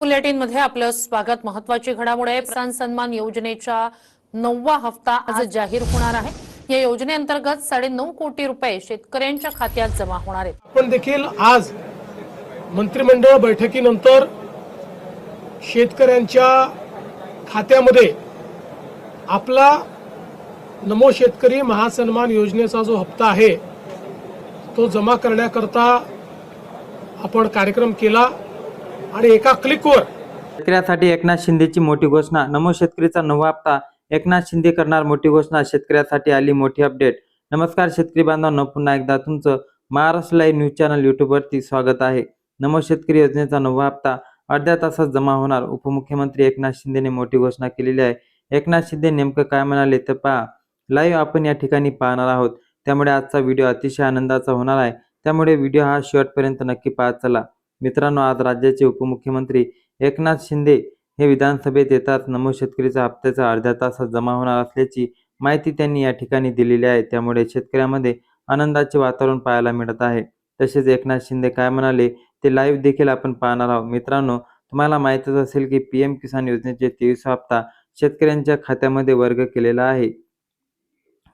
Bulletin मध्ये आपलं स्वागत। महत्त्वाची घडामोड आहे। किसान सन्मान योजनेचा 9वा हप्ता आज जाहीर होणार आहे। या योजनेअंतर्गत 9.5 कोटी रुपये शेतकऱ्यांच्या खात्यात जमा होणार आहेत। आपण देखील आज मंत्रिमंडळ बैठकीनंतर शेतकऱ्यांच्या खात्यामध्ये आपला नमो शेतकरी महासन्मान योजनेचा जो हप्ता आहे तो जमा करण्याकरता आपण कार्यक्रम केला आणि एका क्लिकवर शेतकऱ्यासाठी एकनाथ शिंदेची मोठी घोषणा। नमो शेतकरीचा 9वा हप्ता एकनाथ शिंदे करणार मोठी घोषणा। शेतकऱ्यासाठी आली मोठी अपडेट। नमस्कार शेतकरी बांधवांनो, पुन्हा एकदा तुमचं महाराष्ट्र लाईव्ह न्यूज चॅनल यूट्यूबवरती स्वागत आहे। नमो शेतकरी योजनेचा 9वा हप्ता अर्ध्या तासात जमा होणार। उपमुख्यमंत्री एकनाथ शिंदेने मोठी घोषणा केलेली आहे। एकनाथ शिंदे नेमकं काय म्हणाले ते पहा। लाईव्ह आपण या ठिकाणी पाहणार आहोत, त्यामुळे आजचा व्हिडिओ अतिशय आनंदाचा होणार आहे, त्यामुळे व्हिडिओ हा शेवटपर्यंत नक्की पाहत चला। मित्रांनो, आज राज्याचे उपमुख्यमंत्री एकनाथ शिंदे हे विधानसभेत येतात। नमो शेतकरीचा हप्त्याचा अर्ध्या तासात जमा होणार असल्याची माहिती त्यांनी या ठिकाणी दिलेली आहे, त्यामुळे शेतकऱ्यांमध्ये आनंदाचे वातावरण पाहायला मिळत आहे। तसेच एकनाथ शिंदे काय म्हणाले ते लाईव्ह देखील आपण पाहणार आहोत। मित्रांनो, तुम्हाला माहितच असेल की पीएम किसान योजनेचे 23 हप्ता शेतकऱ्यांच्या खात्यामध्ये वर्ग केलेला आहे।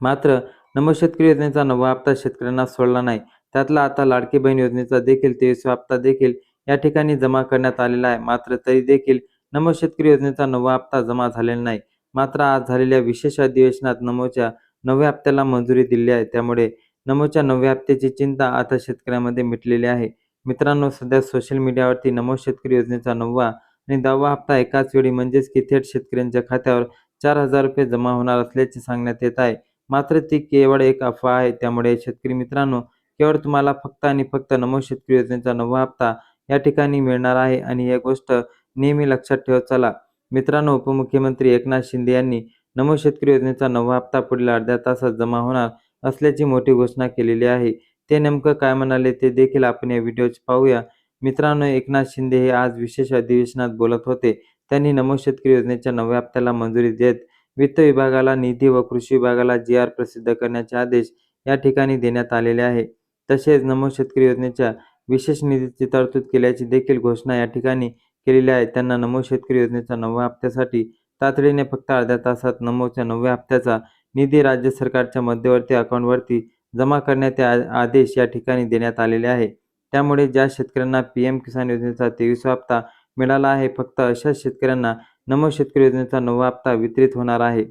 मात्र नमो शेतकरी योजनेचा 9वा हप्ता शेतकऱ्यांना सोडला नाही। त्यातला आता लाडकी बहीण योजनेचा देखील 23 हप्ता देखील या ठिकाणी जमा करण्यात आलेला आहे। मात्र तरी देखील नमो शेतकरी योजनेचा 9वा हप्ता जमा झालेला नाही। मात्र आज झालेल्या विशेष अधिवेशनात नमोच्या 9व्या हप्त्याला मंजुरी दिली आहे, त्यामुळे नमोच्या 9व्या हप्त्याची चिंता आता शेतकऱ्यांमध्ये मिटलेली आहे। मित्रांनो, सध्या सोशल मीडियावरती नमो शेतकरी योजनेचा 9वा आणि 10वा हप्ता एकाच वेळी म्हणजेच की थेट शेतकऱ्यांच्या खात्यावर 4,000 रुपये जमा होणार असल्याचे सांगण्यात येत आहे। मात्र ती केवळ एक अफवा आहे, त्यामुळे शेतकरी मित्रांनो, केवळ तुम्हाला फक्त आणि फक्त नमो शेतकरी योजनेचा 9वा हप्ता या ठिकाणी मिळणार आहे आणि ही गोष्ट नेहमी लक्षात ठेवत चला। मित्रांनो, उपमुख्यमंत्री एकनाथ शिंदे यांनी नमो शेतकरी योजनेचा 9वा हप्ता पुढील अर्ध्या तासात जमा होणार असल्याची मोठी घोषणा केलेली आहे। ते नेमकं काय म्हणाले ते देखील आपण या व्हिडिओत पाहूया। मित्रांनो, एकनाथ शिंदे हे आज विशेष अधिवेशनात बोलत होते। त्यांनी नमो शेतकरी योजनेच्या 9व्या हप्त्याला मंजुरी देत वित्त विभागाला निधी व कृषी विभागाला GR प्रसिद्ध करण्याचे आदेश या ठिकाणी देण्यात आलेले आहे। तसेच नमो शेतकरी योजनेच्या विशेष निधीची तरतूद केल्याची देखील घोषणा या ठिकाणी केलेली आहे। त्यांना नमो शेतकरी योजनेच्या 9व्या हप्त्यासाठी तातडीने फक्त अर्ध्या तासात नमोच्या 9व्या हप्त्याचा निधी राज्य सरकारच्या मध्यवर्ती अकाउंटवरती जमा करण्याचे आदेश या ठिकाणी देण्यात आलेले आहे। त्यामुळे ज्या शेतकऱ्यांना पीएम किसान योजनेचा 23वा हप्ता मिळाला आहे, फक्त अशाच शेतकऱ्यांना नमो शेतकरी योजनेचा 9वा हप्ता वितरित होणार आहे,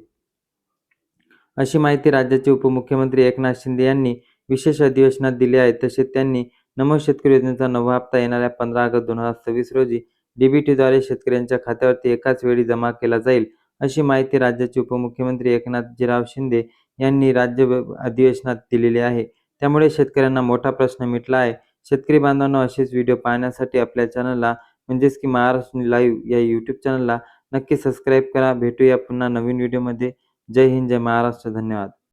अशी माहिती राज्याचे उपमुख्यमंत्री एकनाथ शिंदे यांनी विशेष अधिवेशनात दिली आहे। तसेच त्यांनी नमो शेतकरी योजनेचा 9वा हप्ता येणाऱ्या 15 ऑगस्ट 2026 रोजी डीबीटीद्वारे शेतकऱ्यांच्या खात्यावरती एकाच वेळी जमा केला जाईल, अशी माहिती राज्याचे उपमुख्यमंत्री एकनाथजीराव शिंदे यांनी राज्य अधिवेशनात दिलेली आहे। त्यामुळे शेतकऱ्यांना मोठा प्रश्न मिटला आहे। शेतकरी बांधवांनो, असेच व्हिडिओ पाहण्यासाठी आपल्या चॅनलला म्हणजेच की महाराष्ट्र लाईव्ह या यूट्यूब चॅनलला नक्की सबस्क्राईब करा। भेटूया पुन्हा नवीन व्हिडिओमध्ये। जय हिंद, जय महाराष्ट्र, धन्यवाद।